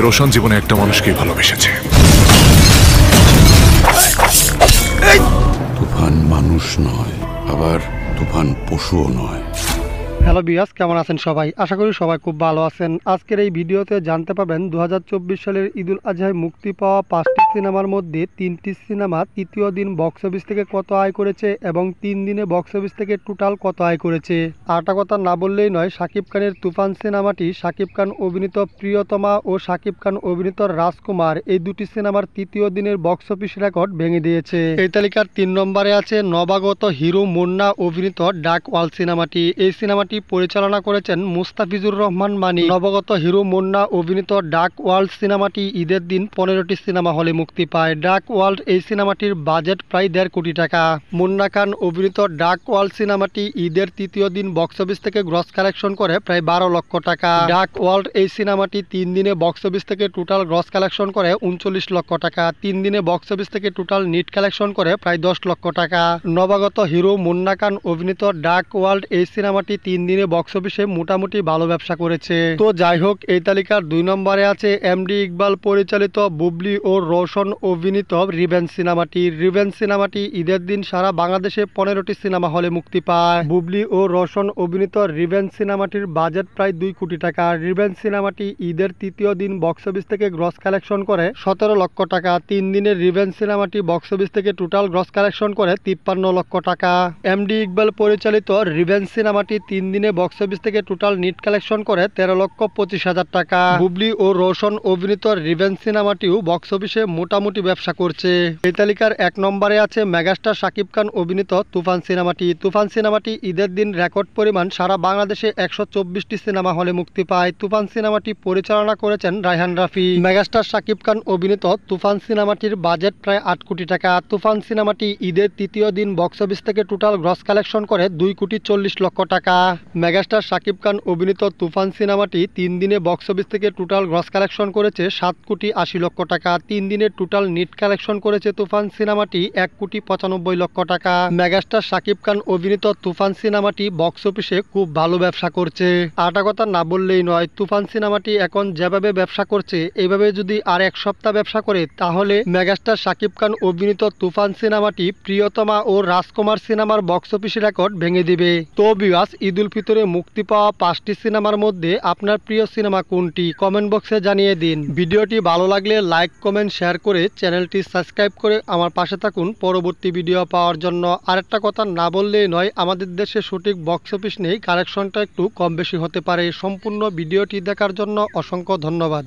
রোশন জীবনে একটা মানুষকেই ভালোবেসেছে। তুফান মানুষ নয়, আবার তুফান পশুও নয়। হ্যালো বিয়াস, কেমন আছেন সবাই? আশা করি সবাই খুব ভালো আছেন। আজকের এই ভিডিওতে জানতে পারবেন 2024 সালের ঈদুল আজহায় মুক্তি পাওয়া 5টি সিনেমার মধ্যে 3টি সিনেমা তৃতীয় দিন বক্স অফিস থেকে কত আয় করেছে এবং 3 দিনে বক্স অফিস থেকে টোটাল কত আয় করেছে। আরেকটা কথা না বললেই নয়, শাকিব খানের তুফান সিনেমাটি শাকিব খান অভিনীত প্রিয়তমা ও শাকিব খান অভিনীত রাজকুমার এই দুটি সিনেমার তৃতীয় দিনের বক্স অফিস রেকর্ড ভেঙে দিয়েছে। এই তালিকার 3 নম্বরে আছে নবাগত হিরো মুন্না অভিনীত ডার্ক ওয়ার্ল্ড সিনেমাটি। এই সিনেমাটি পরিচালনা করেছেন মুস্তাফিজুর রহমান মানি। নবাগত হিরো মুন্না অভিনীত ডার্ক ওয়ার্ল্ড সিনেমাটি ঈদের দিন 15টি সিনেমা হলে মুক্তি পায়। ডার্ক ওয়ার্ল্ড এই সিনেমাটির বাজেট প্রায় 1.5 কোটি টাকা। মুন্না খান অভিনীত ডার্ক ওয়ার্ল্ড সিনেমাটি ঈদের তৃতীয় দিন বক্স অফিস থেকে গ্রস কালেকশন করে প্রায় 12 লক্ষ টাকা। ডার্ক ওয়ার্ল্ড এই সিনেমাটি 3 দিনে বক্স অফিস থেকে টোটাল গ্রস কালেকশন করে 39 লক্ষ টাকা। 3 দিনে বক্স অফিস থেকে টোটাল নিট কালেকশন করে প্রায় 10 লক্ষ টাকা। নবাগত হিরো মুন্না খান অভিনীত ডার্ক ওয়ার্ল্ড এই সিনেমাটি 3 দিনে বক্স অফিসে মোটামুটি ভালো ব্যবসা করেছে। তো যাই হোক, এই তালিকার 2 নম্বরে আছে এমডি ইকবাল পরিচালিত বুবলি ও রোশন অভিনীত রিভেঞ্জ সিনেমাটি। রিভেঞ্জ সিনেমাটি ঈদের দিন সারা বাংলাদেশে 15টি সিনেমা হলে মুক্তি পায়। বুবলি ও রোশন অভিনীত রিভেঞ্জ সিনেমাটির বাজেট প্রায় 2 কোটি টাকা। রিভেঞ্জ সিনেমাটি ঈদের তৃতীয় দিন বক্স অফিস থেকে গ্রস কালেকশন করে 17 লক্ষ টাকা। 3 দিনের রিভেঞ্জ সিনেমাটি বক্স অফিস থেকে টোটাল গ্রস কালেকশন করে 53 লক্ষ টাকা। এমডি ইকবাল পরিচালিত রিভেঞ্জ সিনেমাটি 3 দিনে বক্স অফিস থেকে টোটাল নিট কালেকশন করে 13,25,000 টাকা। বুবলি ও রোশন অভিনীত রিভেঞ্জ সিনেমাটিও বক্স অফিসে মোটামুটি ব্যবসা করছে। এই তালিকার 1 নম্বরে আছে মেগাস্টার শাকিব খান অভিনীত তুফান সিনেমাটি। তুফান সিনেমাটি ঈদের দিন রেকর্ড পরিমাণ সারা বাংলাদেশে 124টি সিনেমা হলে মুক্তি পায়। তুফান সিনেমাটি পরিচালনা করেছেন রায়হান রাফি। মেগাস্টার শাকিব খান অভিনীত তুফান সিনেমাটির বাজেট প্রায় 8 কোটি টাকা। তুফান সিনেমাটি ঈদের তৃতীয় দিন বক্স অফিস থেকে টোটাল গ্রস কালেকশন করে 2,40 লক্ষ টাকা। মেগাস্টার শাকিব খান অভিনীত তুফান সিনেমাটি 3 দিনে বক্স অফিস থেকে টোটাল গ্রস কালেকশন করেছে 7,80 লক্ষ টাকা। 3 দিনে টোটাল নিট কালেকশন করেছে তুফান সিনেমাটি 1,95 লক্ষ টাকা। মেগাস্টার শাকিব খান অভিনীত তুফান সিনেমাটি বক্স অফিসে খুব ভালো ব্যবসা করছে। আরেকটা কথা না বললেই নয়, তুফান সিনেমাটি এখন যেভাবে ব্যবসা করছে এইভাবে যদি আর 1 সপ্তাহ ব্যবসা করে তাহলে মেগাস্টার শাকিব খান অভিনীত তুফান সিনেমাটি প্রিয়তমা ও রাজকুমার সিনেমার বক্স অফিস রেকর্ড ভেঙে দিবে। তো ভিউয়ার্স, ঈদ উল ফিতরে মুক্তি পাওয়া 5টি সিনেমার মধ্যে আপনার প্রিয় সিনেমা কোনটি কমেন্ট বক্সে জানিয়ে দিন। ভিডিওটি ভালো লাগলে লাইক কমেন্ট শেয়ার করে চ্যানেলটি সাবস্ক্রাইব করে আমার পাশে থাকুন পরবর্তী ভিডিও পাওয়ার জন্য। আরেকটা কথা না বললেই নয়, আমাদের দেশে সঠিক বক্স অফিস নেই, কালেকশনটা একটু কম বেশি হতে পারে। সম্পূর্ণ ভিডিওটি দেখার জন্য অসংখ্য ধন্যবাদ।